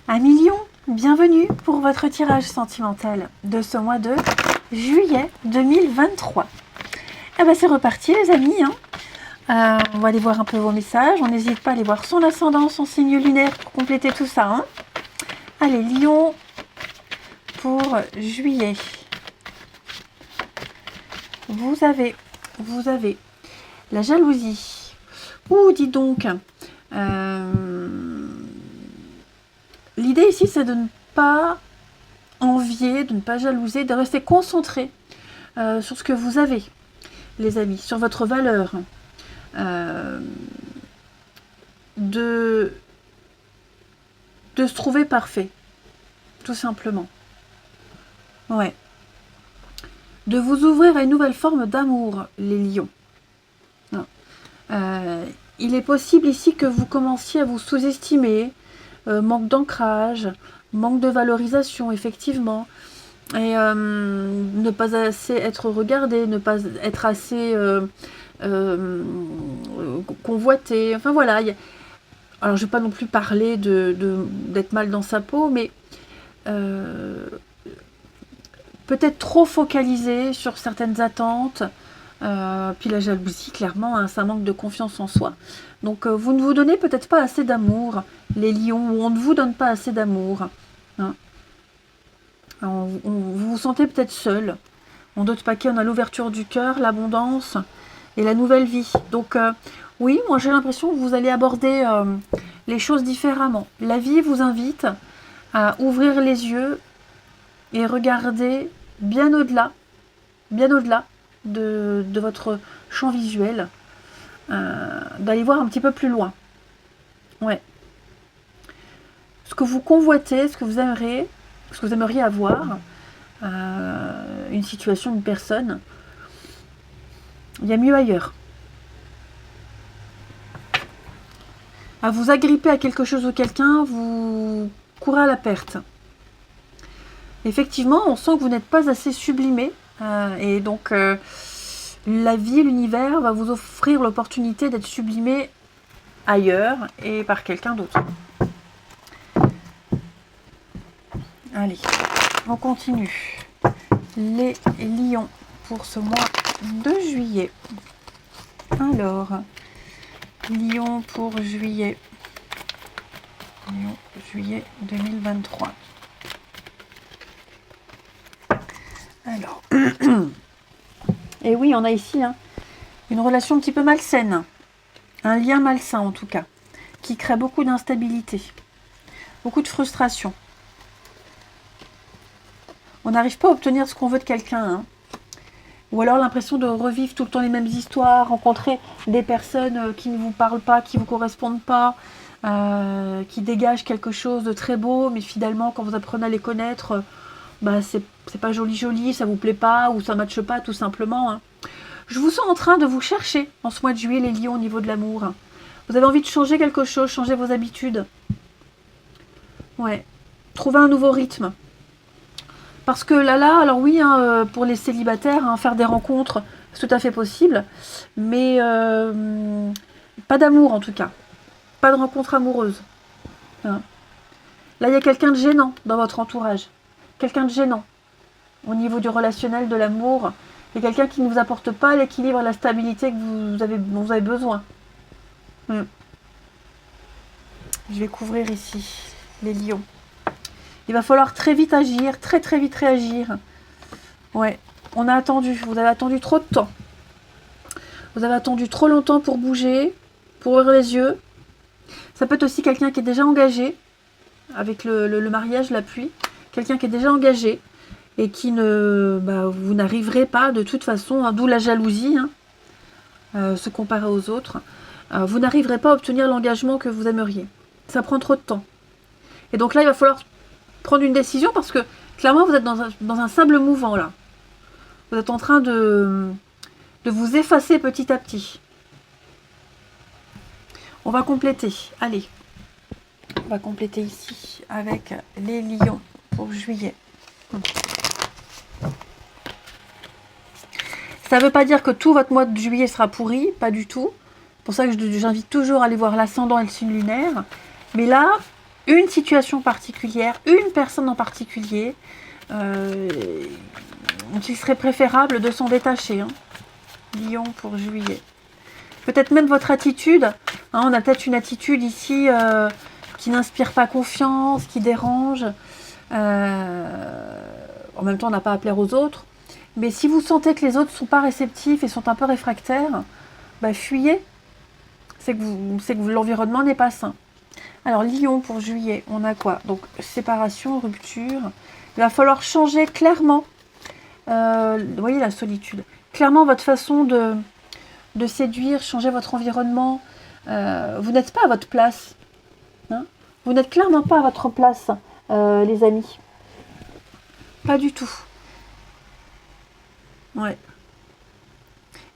Amis Lion, bienvenue pour votre tirage sentimental de ce mois de juillet 2023. Eh ben c'est reparti les amis. On va aller voir un peu vos messages. On n'hésite pas à aller voir son ascendant, son signe lunaire pour compléter tout ça. Allez, Lion pour juillet. Vous avez la jalousie. Ouh, dis donc. L'idée ici, c'est de ne pas envier, de ne pas jalouser, de rester concentré sur ce que vous avez, les amis, sur votre valeur. De se trouver parfait, tout simplement. Ouais. De vous ouvrir à une nouvelle forme d'amour, les lions. Il est possible ici que vous commenciez à vous sous-estimer, manque d'ancrage, manque de valorisation, effectivement, et ne pas assez être regardé, ne pas être assez convoité, enfin voilà. Alors je ne vais pas non plus parler d'être mal dans sa peau, mais peut-être trop focalisé sur certaines attentes. Puis la jalousie, clairement, ça manque de confiance en soi. Donc vous ne vous donnez peut-être pas assez d'amour, les lions, ou on ne vous donne pas assez d'amour. Vous vous sentez peut-être seul. En d'autres paquets, on a l'ouverture du cœur, l'abondance et la nouvelle vie. Donc oui, moi j'ai l'impression que vous allez aborder les choses différemment. La vie vous invite à ouvrir les yeux et regarder bien au-delà de votre champ visuel, d'aller voir un petit peu plus loin. Ouais. Ce que vous convoitez, ce que vous aimeriez avoir, une situation, une personne, il y a mieux ailleurs. À vous agripper à quelque chose ou quelqu'un, vous courez à la perte. Effectivement, on sent que vous n'êtes pas assez sublimé, et donc la vie, l'univers va vous offrir l'opportunité d'être sublimé ailleurs et par quelqu'un d'autre. Allez, on continue. Les lions pour ce mois de juillet. Alors, lion pour juillet. Lion, juillet 2023. Alors, et oui, on a ici une relation un petit peu malsaine, un lien malsain en tout cas, qui crée beaucoup d'instabilité, beaucoup de frustration. On n'arrive pas à obtenir ce qu'on veut de quelqu'un, ou alors l'impression de revivre tout le temps les mêmes histoires, rencontrer des personnes qui ne vous parlent pas, qui ne vous correspondent pas, qui dégagent quelque chose de très beau, mais finalement quand vous apprenez à les connaître, c'est pas joli, ça vous plaît pas, ou ça ne matche pas tout simplement. Je vous sens en train de vous chercher en ce mois de juillet, les lions, au niveau de l'amour. Vous avez envie de changer quelque chose, changer vos habitudes. Ouais, trouver un nouveau rythme. Parce que là, alors oui, pour les célibataires, faire des rencontres, c'est tout à fait possible. Mais pas d'amour en tout cas. Pas de rencontre amoureuse. Là, il y a quelqu'un de gênant dans votre entourage. Quelqu'un de gênant. Au niveau du relationnel, de l'amour. Il y a quelqu'un qui ne vous apporte pas l'équilibre et la stabilité dont vous avez besoin. Je vais couvrir ici les lions. Il va falloir très vite agir, très vite réagir. Ouais, on a attendu, vous avez attendu trop de temps. Vous avez attendu trop longtemps pour bouger, pour ouvrir les yeux. Ça peut être aussi quelqu'un qui est déjà engagé, avec le mariage, la pluie. Quelqu'un qui est déjà engagé et qui vous n'arriverez pas de toute façon, d'où la jalousie, se comparer aux autres. Vous n'arriverez pas à obtenir l'engagement que vous aimeriez. Ça prend trop de temps. Et donc là, il va falloir prendre une décision parce que clairement, vous êtes dans un sable mouvant là. Vous êtes en train de vous effacer petit à petit. On va compléter. Allez. On va compléter ici avec les lions pour juillet. Ça ne veut pas dire que tout votre mois de juillet sera pourri, pas du tout. C'est pour ça que j'invite toujours à aller voir l'ascendant et le signe lunaire. Mais là, une situation particulière, une personne en particulier, il serait préférable de s'en détacher. Hein. Lion pour juillet. Peut-être même votre attitude. Hein, on a peut-être une attitude ici qui n'inspire pas confiance, qui dérange. En même temps, on n'a pas à plaire aux autres. Mais si vous sentez que les autres ne sont pas réceptifs et sont un peu réfractaires, bah, fuyez. C'est que l'environnement n'est pas sain. Alors, Lion pour juillet, on a quoi? Donc, séparation, rupture. Il va falloir changer clairement. Vous voyez la solitude. Clairement, votre façon de séduire, changer votre environnement. Vous n'êtes pas à votre place. Hein, vous n'êtes clairement pas à votre place, les amis. Pas du tout. Ouais.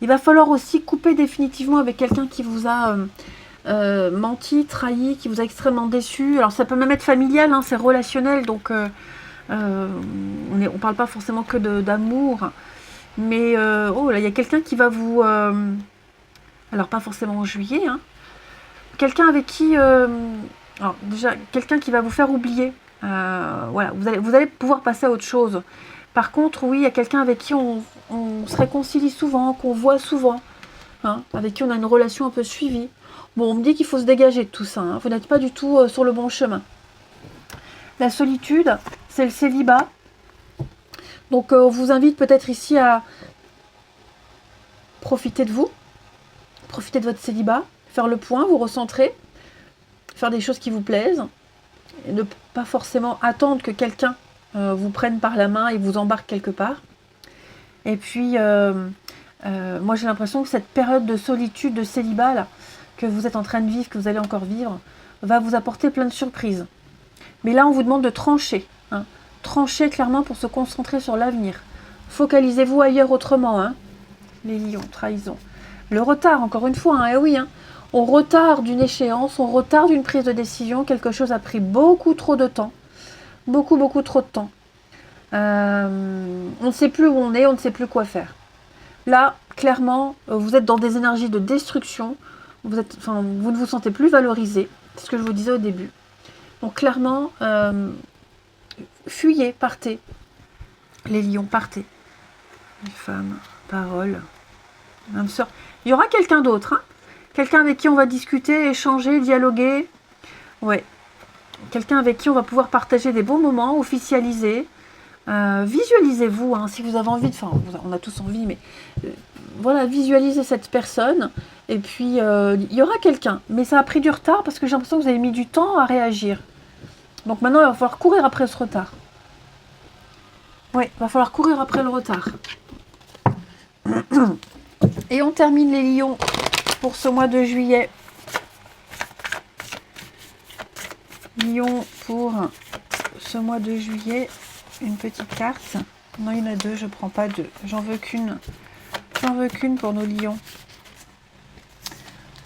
Il va falloir aussi couper définitivement avec quelqu'un qui vous a menti, trahi, qui vous a extrêmement déçu. Alors ça peut même être familial, hein, c'est relationnel, donc on ne parle pas forcément que d'amour. Mais oh là, il y a quelqu'un qui va vous... alors pas forcément en juillet, hein. Quelqu'un avec qui... alors déjà, quelqu'un qui va vous faire oublier. Voilà, vous allez pouvoir passer à autre chose. Par contre, oui, il y a quelqu'un avec qui on se réconcilie souvent, qu'on voit souvent, hein, avec qui on a une relation un peu suivie. Bon, on me dit qu'il faut se dégager de tout ça. Hein. Vous n'êtes pas du tout sur le bon chemin. La solitude, c'est le célibat. Donc, on vous invite peut-être ici à profiter de vous, profiter de votre célibat, faire le point, vous recentrer, faire des choses qui vous plaisent, et ne pas forcément attendre que quelqu'un vous prenne par la main et vous embarque quelque part. Et puis, moi j'ai l'impression que cette période de solitude, de célibat là, que vous êtes en train de vivre, que vous allez encore vivre, va vous apporter plein de surprises. Mais là, on vous demande de trancher. Hein. Trancher clairement pour se concentrer sur l'avenir. Focalisez-vous ailleurs autrement. Hein. Les lions, trahison. Le retard, encore une fois, hein, eh oui, hein. On retarde une échéance, on retarde une prise de décision, quelque chose a pris beaucoup trop de temps. Beaucoup trop de temps. On ne sait plus où on est, on ne sait plus quoi faire. Là, clairement, vous êtes dans des énergies de destruction, vous ne vous sentez plus valorisé, c'est ce que je vous disais au début. Donc clairement, fuyez, partez. Les lions, partez. Les femmes, parole, même sœur. Il y aura quelqu'un d'autre, hein, quelqu'un avec qui on va discuter, échanger, dialoguer. Ouais. Quelqu'un avec qui on va pouvoir partager des bons moments, officialiser. Visualisez-vous, hein, si vous avez envie, enfin, on a tous envie, mais voilà, visualisez cette personne. Et puis, il y aura quelqu'un. Mais ça a pris du retard parce que j'ai l'impression que vous avez mis du temps à réagir. Donc maintenant, il va falloir courir après ce retard. Oui, il va falloir courir après le retard. Et on termine les lions pour ce mois de juillet. Lion pour ce mois de juillet, une petite carte. Non, il y en a deux, je prends pas deux. J'en veux qu'une. J'en veux qu'une pour nos lions.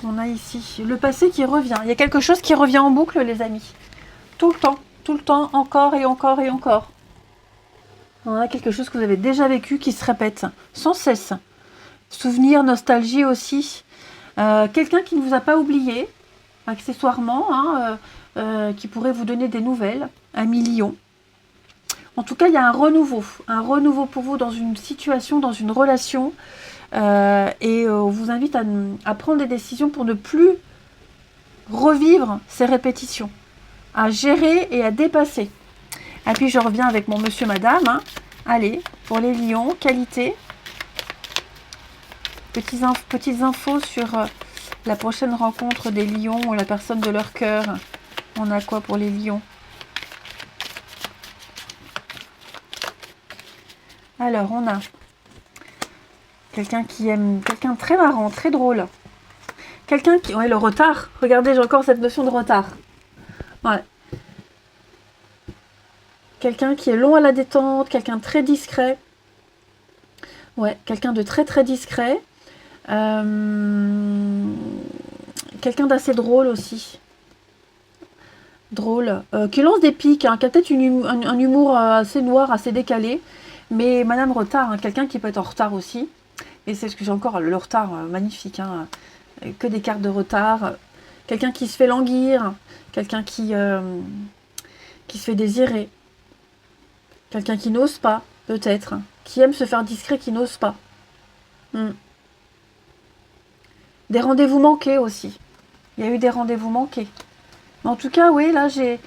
On a ici le passé qui revient. Il y a quelque chose qui revient en boucle, les amis. Tout le temps, encore et encore et encore. On a quelque chose que vous avez déjà vécu qui se répète sans cesse. Souvenir, nostalgie aussi. Quelqu'un qui ne vous a pas oublié, accessoirement, hein, qui pourrait vous donner des nouvelles, un million. En tout cas, il y a un renouveau pour vous dans une situation, dans une relation, et on vous invite à prendre des décisions pour ne plus revivre ces répétitions, à gérer et à dépasser. Et puis je reviens avec mon monsieur, madame, hein. Allez, pour les lions, qualité, petites infos sur la prochaine rencontre des lions ou la personne de leur cœur. On a quoi pour les lions? Alors, on a quelqu'un qui aime, quelqu'un de très marrant, très drôle. Quelqu'un qui... Ouais, le retard. Regardez, j'ai encore cette notion de retard. Ouais. Quelqu'un qui est long à la détente, quelqu'un de très discret. Ouais, quelqu'un de très discret. Quelqu'un d'assez drôle aussi. Drôle, qui lance des piques, hein, qui a peut-être un humour assez noir, assez décalé, mais Madame Retard, hein, quelqu'un qui peut être en retard aussi, et c'est ce que j'ai encore, le retard magnifique, hein, que des cartes de retard, quelqu'un qui se fait languir, quelqu'un qui se fait désirer, quelqu'un qui n'ose pas, peut-être, qui aime se faire discret, qui n'ose pas. Des rendez-vous manqués aussi. Il y a eu des rendez-vous manqués. Mais en tout cas, oui, là, j'ai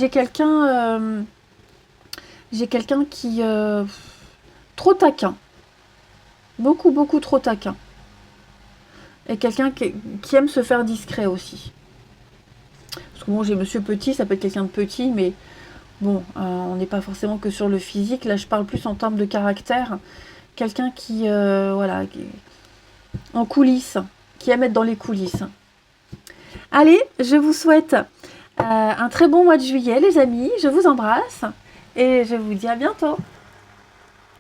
quelqu'un qui... trop taquin. Beaucoup, beaucoup trop taquin. Et quelqu'un qui aime se faire discret aussi. Parce que bon, j'ai Monsieur Petit, ça peut être quelqu'un de petit, mais bon, on n'est pas forcément que sur le physique. Là, je parle plus en termes de caractère. Quelqu'un qui, voilà, en coulisses, qui aime être dans les coulisses. Allez, je vous souhaite un très bon mois de juillet, les amis. Je vous embrasse et je vous dis à bientôt.